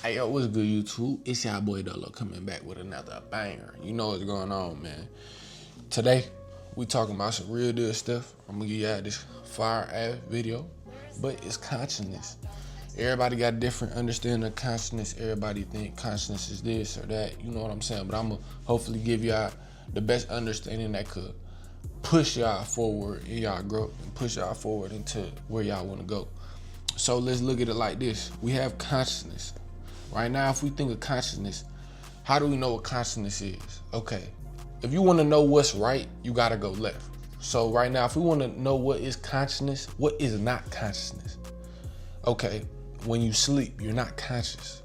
Hey, yo, what's good, YouTube? It's y'all boy Dolo coming back with another banger. You know what's going on, man. Today, we talking about some real deal stuff. I'm gonna give y'all this fire-ass video, but it's consciousness. Everybody got a different understanding of consciousness. Everybody think consciousness is this or that. You know what I'm saying? But I'm gonna hopefully give y'all the best understanding that could push y'all forward in y'all growth and push y'all forward into where y'all want to go. So let's look at it like this. We have consciousness. Right now, if we think of consciousness, how do we know what consciousness is? Okay, if you want to know what's right, you got to go left. So right now, if we want to know what is consciousness, what is not consciousness? Okay, when you sleep, you're not conscious.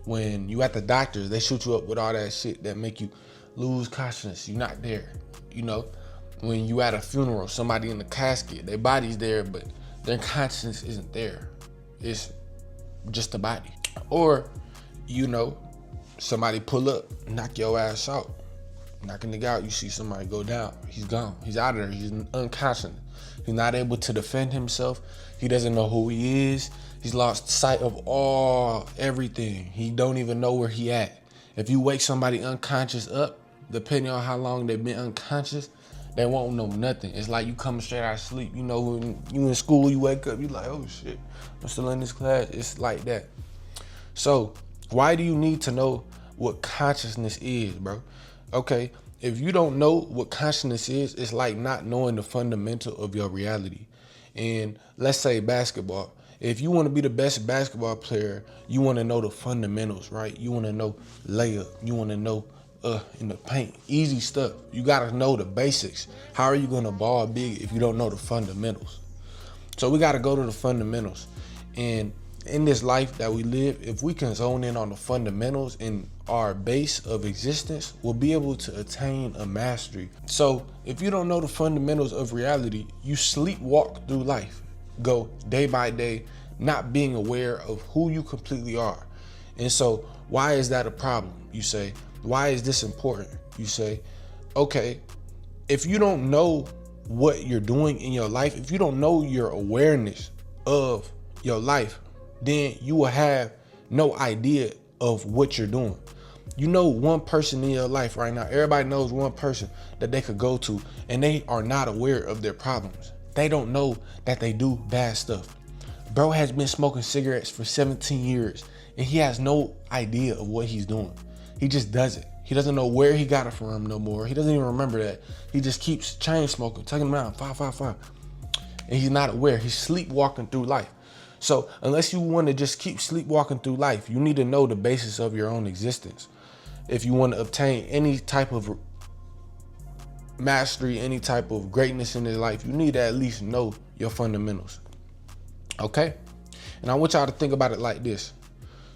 When you at the doctors, they shoot you up with all that shit that make you lose consciousness. You're not there. You know, when you at a funeral, somebody in the casket, their body's there, but their consciousness isn't there. It's just a body. Or, you know, somebody pull up, knock your ass out. Knock a nigga out, you see somebody go down. He's gone. He's out of there. He's unconscious. He's not able to defend himself. He doesn't know who he is. He's lost sight of everything. He don't even know where he at. If you wake somebody unconscious up, depending on how long they've been unconscious, they won't know nothing. It's like you coming straight out of sleep. You know, when you in school, you wake up, you like, oh shit, I'm still in this class. It's like that. So why do you need to know what consciousness is, bro? Okay, if you don't know what consciousness is, it's like not knowing the fundamental of your reality. And let's say basketball. If you want to be the best basketball player, you want to know the fundamentals, right? You want to know layup. You want to know in the paint, easy stuff. You got to know the basics. How are you going to ball big if you don't know the fundamentals? So we got to go to the fundamentals. And in this life that we live, if we can zone in on the fundamentals in our base of existence, we'll be able to attain a mastery. So if you don't know the fundamentals of reality, you sleepwalk through life, go day by day, not being aware of who you completely are. And so why is that a problem? You say, why is this important? You say, okay, if you don't know what you're doing in your life, if you don't know your awareness of your life, then you will have no idea of what you're doing. You know one person in your life right now, everybody knows one person that they could go to and they are not aware of their problems. They don't know that they do bad stuff. Bro has been smoking cigarettes for 17 years and he has no idea of what he's doing. He just does it. He doesn't know where he got it from no more. He doesn't even remember that. He just keeps chain smoking, taking them around, 555. And he's not aware. He's sleepwalking through life. So unless you want to just keep sleepwalking through life, you need to know the basis of your own existence. If you want to obtain any type of mastery, any type of greatness in this life, you need to at least know your fundamentals. Okay? And I want y'all to think about it like this.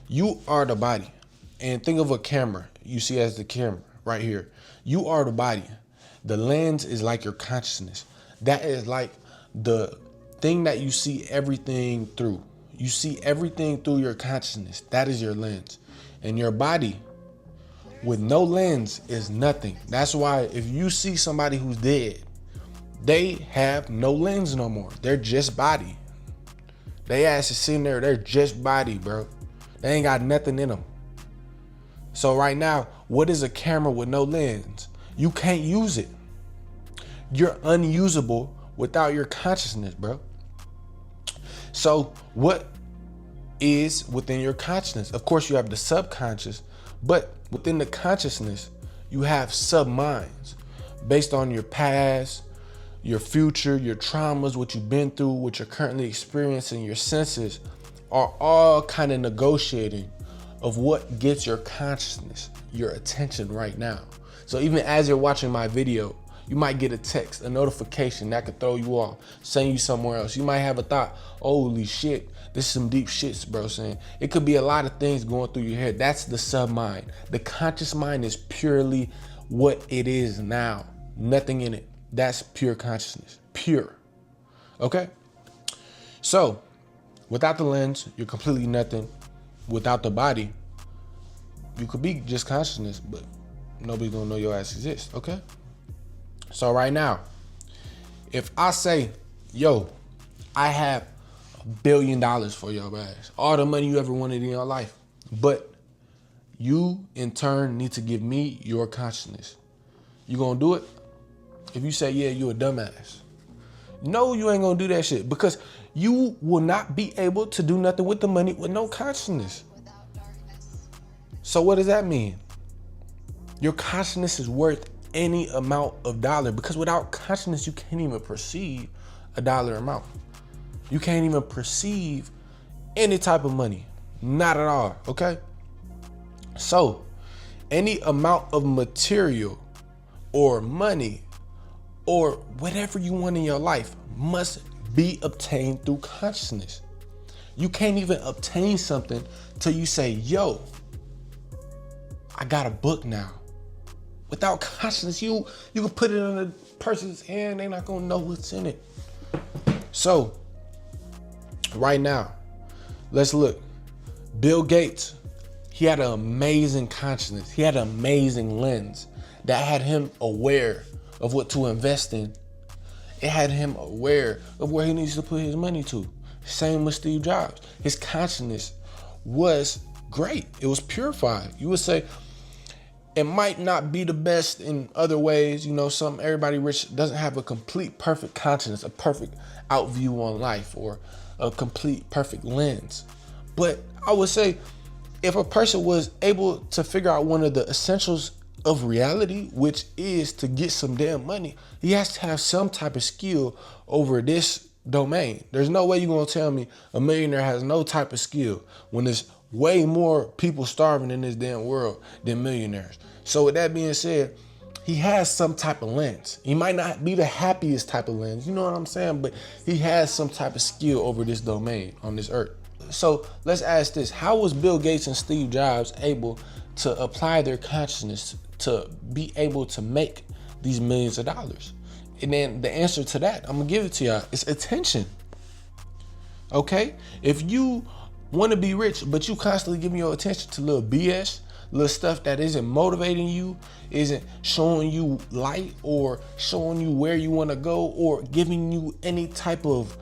You are the body. And think of a camera you see as the camera right here. You are the body. The lens is like your consciousness. That is like the thing that you see everything through. You see everything through your consciousness. That is your lens. And your body with no lens is nothing. That's why if you see somebody who's dead, they have no lens no more. They're just body. They ass is sitting there, they're just body, bro. They ain't got nothing in them. So right now, what is a camera with no lens? You can't use it. You're unusable without your consciousness, bro. So what is within your consciousness? Of course, you have the subconscious, but within the consciousness, you have subminds based on your past, your future, your traumas, what you've been through, what you're currently experiencing. Your senses are all kind of negotiating of what gets your consciousness, your attention right now. So even as you're watching my video, you might get a text, a notification that could throw you off, send you somewhere else. You might have a thought, holy shit, this is some deep shits, bro, saying. It could be a lot of things going through your head. That's the submind. The conscious mind is purely what it is now. Nothing in it. That's pure consciousness. Pure. Okay? So, without the lens, you're completely nothing. Without the body, you could be just consciousness, but nobody's gonna know your ass exists, okay? So right now, if I say, yo, I have $1 billion for your ass, all the money you ever wanted in your life, But you, in turn, need to give me your consciousness. You gonna do it? If you say, yeah, you a dumbass. No, you ain't gonna do that shit, because you will not be able to do nothing with the money with no consciousness. So what does that mean? Your consciousness is worth any amount of dollar, because without consciousness, you can't even perceive a dollar amount. You can't even perceive any type of money. Not at all, okay? So any amount of material or money or whatever you want in your life must be obtained through consciousness. You can't even obtain something till you say, yo, I got a book now. Without consciousness, you can put it in a person's hand, they're not gonna know what's in it. So right now, let's look. Bill Gates, he had an amazing consciousness. He had an amazing lens that had him aware of what to invest in. It had him aware of where he needs to put his money to. Same with Steve Jobs. His consciousness was great. It was purified. You would say it might not be the best in other ways. You know, everybody rich doesn't have a complete perfect consciousness, a perfect outview on life, or a complete perfect lens. But I would say if a person was able to figure out one of the essentials of reality, which is to get some damn money, he has to have some type of skill over this domain. There's no way you're gonna tell me a millionaire has no type of skill when there's way more people starving in this damn world than millionaires. So with that being said, he has some type of lens. He might not be the happiest type of lens, you know what I'm saying? But he has some type of skill over this domain on this earth. So let's ask this: how was Bill Gates and Steve Jobs able to apply their consciousness to be able to make these millions of dollars? And then the answer to that, I'm gonna give it to y'all. It's attention. Okay? If you want to be rich, but you constantly giving your attention to little BS, little stuff that isn't motivating you, isn't showing you light or showing you where you want to go, or giving you any type of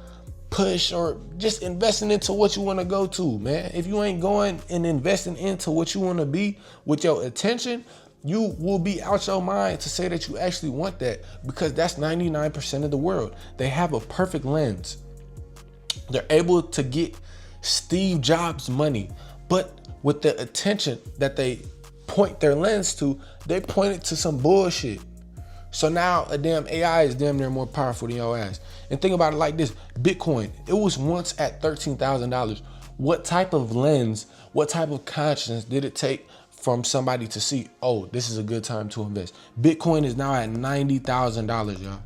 push, or just investing into what you want to go to, man. If you ain't going and investing into what you want to be with your attention, you will be out your mind to say that you actually want that, because that's 99% of the world. They have a perfect lens. They're able to get Steve Jobs money, but with the attention that they point their lens to, they point it to some bullshit. So now a damn AI is damn near more powerful than your ass. And think about it like this: Bitcoin, it was once at $13,000. What type of lens, what type of conscience did it take from somebody to see, oh, this is a good time to invest? Bitcoin is now at $90,000, y'all.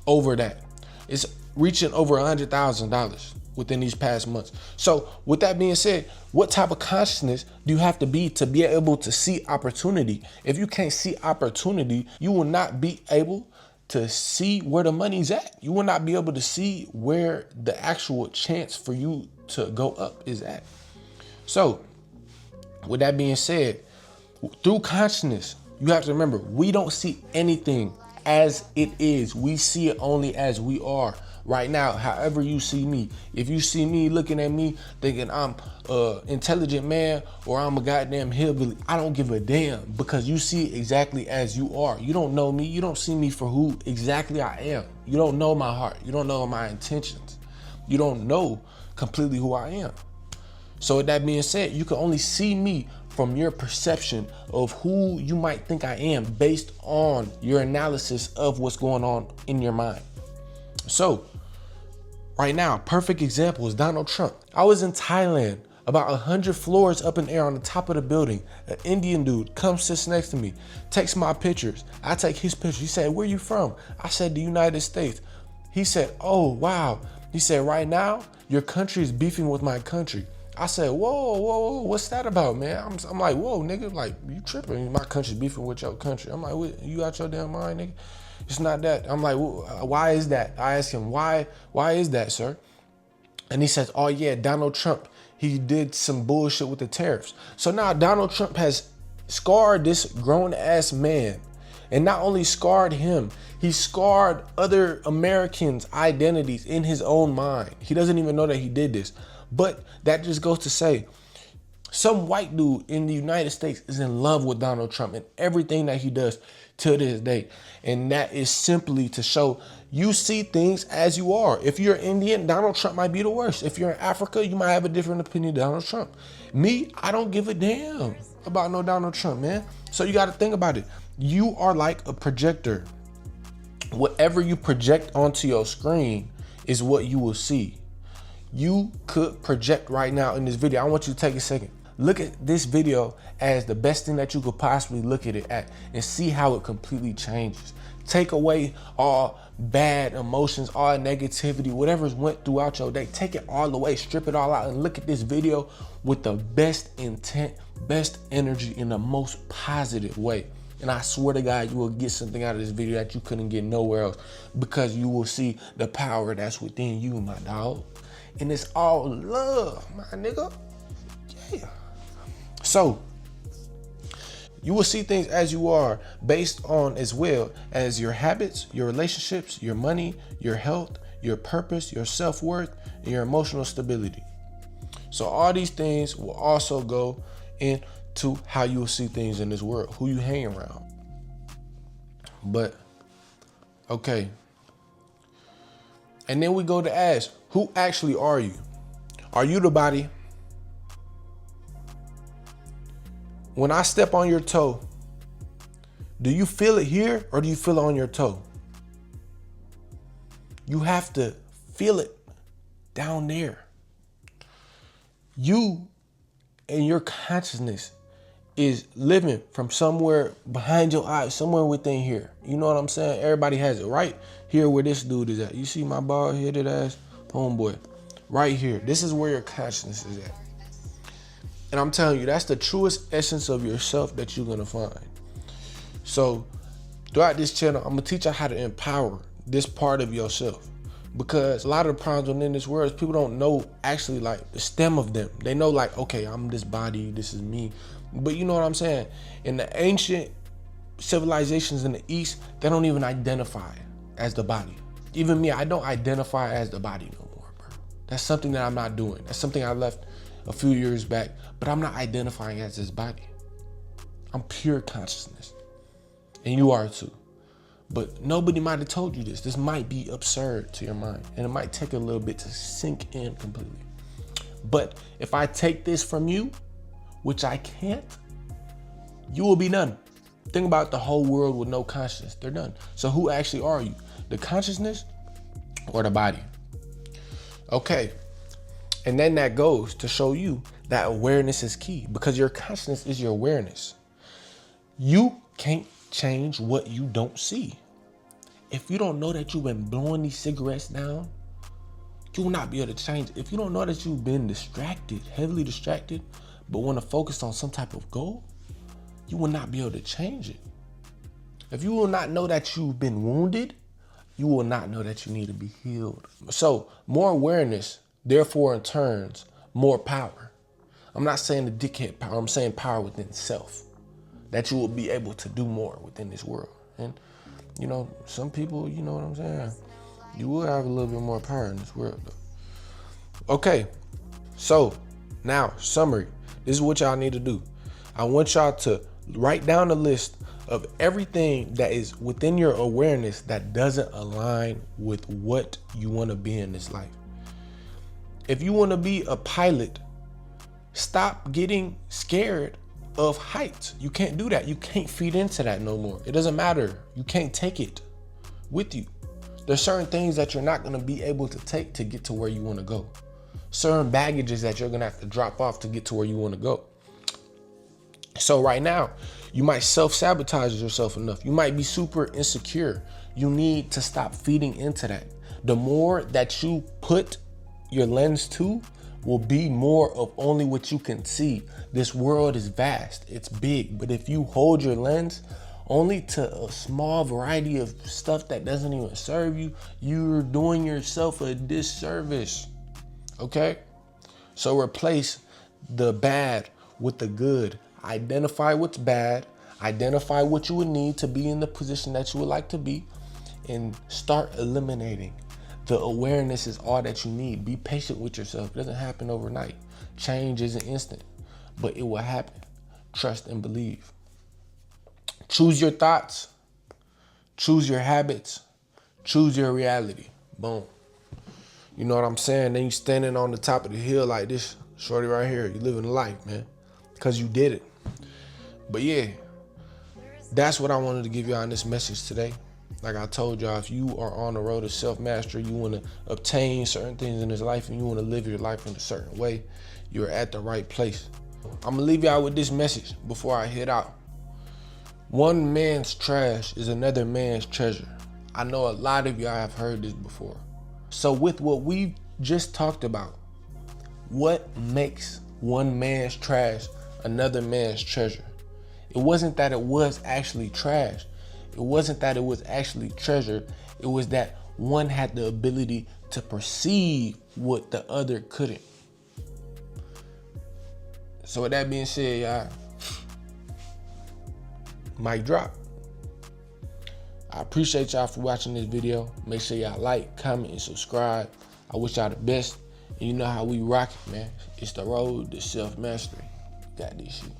Over that. It's reaching over $100,000 within these past months. So with that being said, what type of consciousness do you have to be able to see opportunity? If you can't see opportunity, you will not be able to see where the money's at. You will not be able to see where the actual chance for you to go up is at. So with that being said, through consciousness, you have to remember, we don't see anything as it is. We see it only as we are. Right now, however you see me, if you see me looking at me thinking I'm an intelligent man or I'm a goddamn hillbilly, I don't give a damn, because you see exactly as you are. You don't know me. You don't see me for who exactly I am. You don't know my heart. You don't know my intentions. You don't know completely who I am. So with that being said, you can only see me from your perception of who you might think I am based on your analysis of what's going on in your mind. So right now, perfect example is Donald Trump. I was in Thailand, about 100 floors up in the air on the top of the building. An Indian dude comes, sits next to me, takes my pictures. I take his picture. He said, "Where you from?" I said, "The United States." He said, "Oh, wow." He said, "Right now, your country is beefing with my country." I said, whoa, what's that about, man? I'm like, whoa, nigga, like, you tripping. My country's beefing with your country. I'm like, what, you out your damn mind, nigga? It's not that. I'm like, why is that? I asked him, why is that, sir? And he says, oh yeah, Donald Trump, he did some bullshit with the tariffs. So now Donald Trump has scarred this grown ass man. And not only scarred him, he scarred other Americans' identities in his own mind. He doesn't even know that he did this. But that just goes to say, Some white dude in the United States is in love with Donald Trump and everything that he does to this day. And that is simply to show you see things as you are. If you're Indian, Donald Trump might be the worst. If you're in Africa, you might have a different opinion of Donald Trump. Me, I don't give a damn about no Donald Trump, man. So you got to think about it. You are like a projector. Whatever you project onto your screen is what you will see. You could project right now in this video. I want you to take a second. Look at this video as the best thing that you could possibly look at it at and see how it completely changes. Take away all bad emotions, all negativity, whatever's went throughout your day. Take it all away, strip it all out, and look at this video with the best intent, best energy in the most positive way. And I swear to God, you will get something out of this video that you couldn't get nowhere else, because you will see the power that's within you, my dog. And it's all love, my nigga. Yeah. So you will see things as you are, based on as well as your habits, your relationships, your money, your health, your purpose, your self-worth, and your emotional stability. So all these things will also go into how you will see things in this world, who you hang around. But, okay. And then we go to ask, who actually are you? Are you the body? When I step on your toe, do you feel it here or do you feel it on your toe? You have to feel it down there. You and your consciousness is living from somewhere behind your eyes, somewhere within here. You know what I'm saying? Everybody has it right here where this dude is at. You see my bald headed ass homeboy right here. This is where your consciousness is at. And I'm telling you, that's the truest essence of yourself that you're gonna find. So throughout this channel, I'm gonna teach you how to empower this part of yourself. Because a lot of the problems within this world is people don't know actually like the stem of them. They know like, okay, I'm this body, this is me. But you know what I'm saying? In the ancient civilizations in the East, they don't even identify as the body. Even me, I don't identify as the body no more, bro. That's something that I'm not doing. That's something I left a few years back, but I'm not identifying as this body. I'm pure consciousness. And you are too. But nobody might have told you this. This might be absurd to your mind, and it might take a little bit to sink in completely. But if I take this from you, which I can't, you will be done. Think about the whole world with no consciousness. They're done. So who actually are you? The consciousness or the body? Okay. And then that goes to show you that awareness is key, because your consciousness is your awareness. You can't change what you don't see. If you don't know that you've been blowing these cigarettes down, you will not be able to change it. If you don't know that you've been distracted, heavily distracted, but want to focus on some type of goal, you will not be able to change it. If you will not know that you've been wounded, you will not know that you need to be healed. So more awareness, therefore in turns, more power. I'm not saying the dickhead power, I'm saying power within self. That you will be able to do more within this world. And you know, some people, you know what I'm saying? You will have a little bit more power in this world though. Okay, so now summary. This is what y'all need to do. I want y'all to write down a list of everything that is within your awareness that doesn't align with what you want to be in this life. If you want to be a pilot, stop getting scared of heights. You can't do that. You can't feed into that no more. It doesn't matter. You can't take it with you. There's certain things that you're not going to be able to take to get to where you want to go. Certain baggages that you're going to have to drop off to get to where you want to go. So right now, you might self-sabotage yourself enough. You might be super insecure. You need to stop feeding into that. The more that you put your lens to will be more of only what you can see. This world is vast, it's big, but if you hold your lens only to a small variety of stuff that doesn't even serve you, you're doing yourself a disservice. Okay? So replace the bad with the good. Identify what's bad, identify what you would need to be in the position that you would like to be, and start eliminating. The awareness is all that you need. Be patient with yourself. It doesn't happen overnight. Change isn't instant. but it will happen. Trust and believe. Choose your thoughts. Choose your habits. Choose your reality. Boom. You know what I'm saying? Then you standing on the top of the hill like this, shorty right here. You living life, man, because you did it. But yeah, that's what I wanted to give y'all in this message today. Like I told y'all, if you are on the road to self-mastery, you want to obtain certain things in this life and you want to live your life in a certain way, you're at the right place. I'm going to leave y'all with this message before I head out. One man's trash is another man's treasure. I know a lot of y'all have heard this before. So with what we just talked about, what makes one man's trash another man's treasure? It wasn't that it was actually trash. It wasn't that it was actually treasure. It was that one had the ability to perceive what the other couldn't. So with that being said, y'all, mic drop. I appreciate y'all for watching this video. Make sure y'all like, comment, and subscribe. I wish y'all the best. And you know how we rock it, man. It's the road to self-mastery. Got this shit.